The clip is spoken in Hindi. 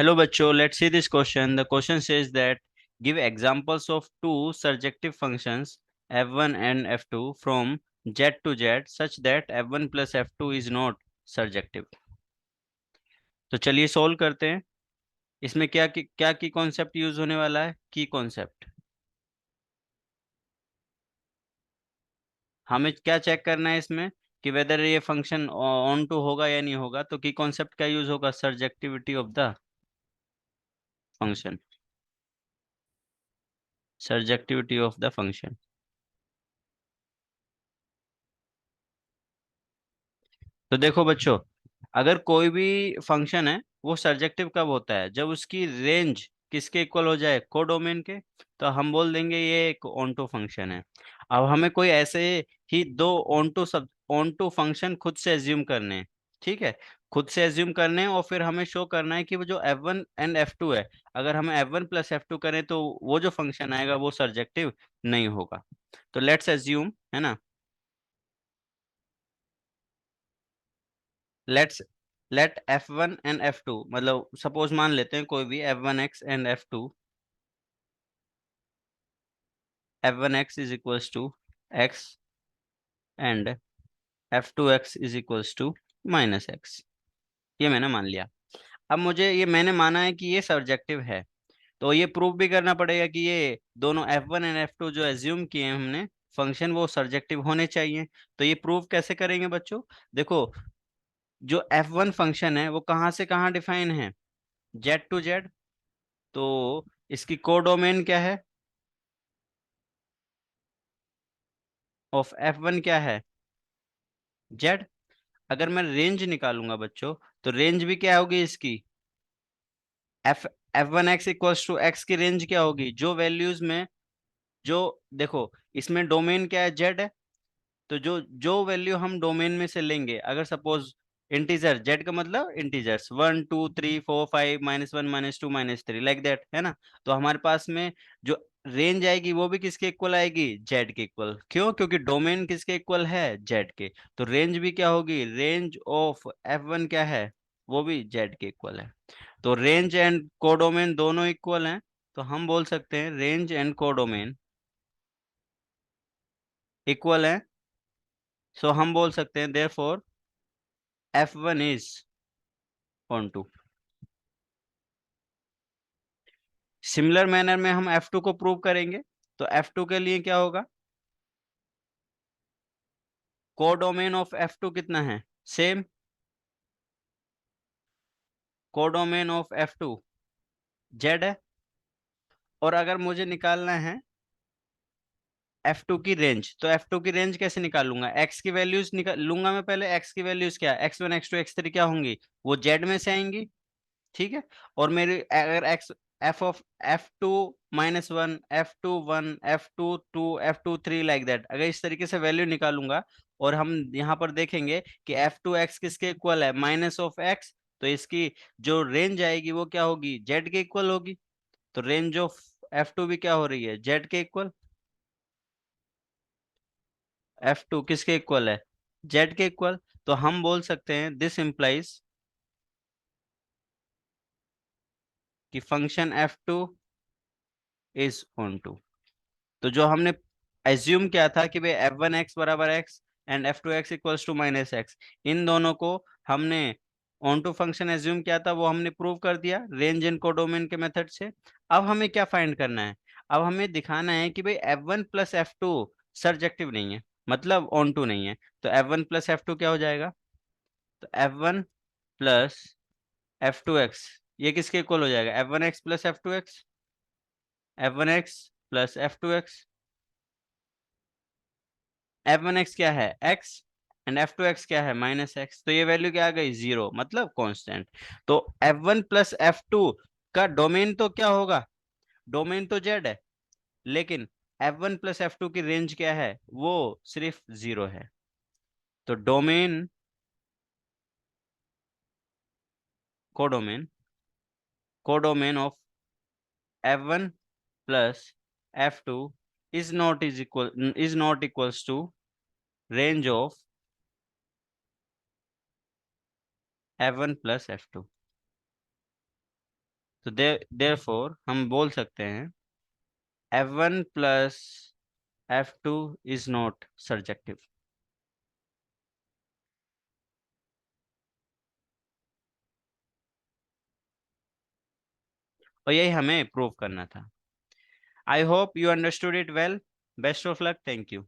Hello, bachcho. Let's see this question. The question says that give examples of two surjective functions f1 and f2 from z to z such that f1 plus f2 is not surjective. तो चलिए सोल्व करते हैं। इसमें क्या की कॉन्सेप्ट यूज होने वाला है? की कॉन्सेप्ट। हमें क्या चेक करना है इसमें कि वेदर ये फंक्शन ऑन टू होगा या नहीं होगा। तो की कॉन्सेप्ट क्या यूज होगा? Surjectivity of the function. Surjectivity of the function. तो देखो बच्चों, अगर कोई भी फंक्शन है वो सर्जेक्टिव कब होता है? जब उसकी रेंज किसके इक्वल हो जाए? कोडोमेन के। तो हम बोल देंगे ये एक ऑनटू फंक्शन है। अब हमें कोई ऐसे ही दो ऑनटू फंक्शन खुद से एज्यूम करने हैं। ठीक है, खुद से एज्यूम करने हैं और फिर हमें शो करना है कि वो जो F1 and F2 है, अगर हम F1 प्लस F2 करें तो वो जो फंक्शन आएगा वो सर्जेक्टिव नहीं होगा। तो लेट्स एज्यूम, है ना, let's let F1 and F2, मतलब सपोज मान लेते हैं कोई भी F1x and F2। F1x is equals to x and F2x is equals to -x। ये मैंने मान लिया। अब मुझे ये मैंने माना है कि ये सर्जेक्टिव है, तो ये प्रूव भी करना पड़ेगा कि ये दोनों F1 and F2 जो एज्यूम किए हैं हमने फंक्शन वो सर्जेक्टिव होने चाहिए। तो ये प्रूव कैसे करेंगे बच्चों? देखो, जो F1 फंक्शन है वो कहाँ से कहाँ डिफाइन है? Z to Z. तो इसकी कोडोमेन क्या है? ऑफ F1 क्या है? जेड। अगर मैं रेंज निकालूंगा बच्चों, तो रेंज भी क्या होगी इसकी? एफ F1x = x की रेंज क्या होगी? जो वैल्यूज में जो, देखो, इसमें डोमेन क्या है? जेड है। तो जो जो वैल्यू हम डोमेन में से लेंगे, अगर सपोज इंटीजर, जेड का मतलब इंटीजर्स 1 2 3 4 5 -1 -2 -3 लाइक दैट, है ना। तो हमारे पास में जो रेंज आएगी वो भी किसके इक्वल आएगी? जेड के इक्वल। क्यों? क्योंकि डोमेन किसके इक्वल है? जेड के। तो रेंज भी क्या होगी? रेंज ऑफ F1 क्या है? वो भी जेड के इक्वल है। तो रेंज एंड कोडोमेन दोनों इक्वल हैं। तो हम बोल सकते हैं रेंज एंड कोडोमेन इक्वल है। सो हम बोल सकते हैं therefore F1 is onto. Similar manner में हम F2 को प्रूव करेंगे। तो F2 के लिए क्या होगा? कोडोमेन ऑफ F2 कितना है? Same. Codomain of F2 Z है। और अगर मुझे निकालना है F2 की रेंज, तो F2 की रेंज कैसे निकालूंगा? एक्स की वैल्यूज निकाल लूंगा मैं पहले। एक्स की वैल्यूज क्या? x1 x2 x3 क्या होंगी? वो जेड में से आएंगी। ठीक है। और मेरे अगर x F of F2 - 1 F2 1 F2 2 F2 3 like that, अगर इस तरीके से वैल्यू निकालूंगा और हम यहाँ पर देखेंगे कि F2x किसके इक्वल है? -x। तो इसकी जो रेंज आएगी वो क्या होगी? जेड के इक्वल होगी। तो रेंज ऑफ F2 भी क्या हो रही है? जेड के इक्वल। F2 किसके इक्वल है? जेड के इक्वल। तो हम बोल सकते हैं दिस इंप्लाइज कि function F2 is onto. तो जो हमने एज्यूम किया था कि भाई F1x बराबर x एंड F2x = -x, इन दोनों को हमने ऑन टू फंक्शन एज्यूम किया था, वो हमने प्रूव कर दिया रेंज एंड कोडोमेन के मेथड से। अब हमें क्या फाइंड करना है? अब हमें दिखाना है कि भाई F1 प्लस F2 सर्जेक्टिव नहीं है, मतलब ऑन टू नहीं है। तो F1 प्लस F2 क्या हो जाएगा? तो F1 प्लस F2x, ये किसके इक्वल हो जाएगा? F1x plus F2x। F1x plus F2x। F1x क्या है? x एंड F2x क्या है? -x। तो ये वैल्यू क्या आ गई? 0, मतलब कांस्टेंट। तो F1 प्लस F2 का डोमेन तो क्या होगा? डोमेन तो z है, लेकिन F1 प्लस F2 की रेंज क्या है? वो सिर्फ 0 है। तो domain, codomain, codomain of F1 plus F2 is not equals to range of F1 plus F2। तो देयरफॉर हम बोल सकते हैं F1 plus F2 is not surjective. और यही हमें प्रूव करना था। I hope you understood it well. Best of luck. Thank you.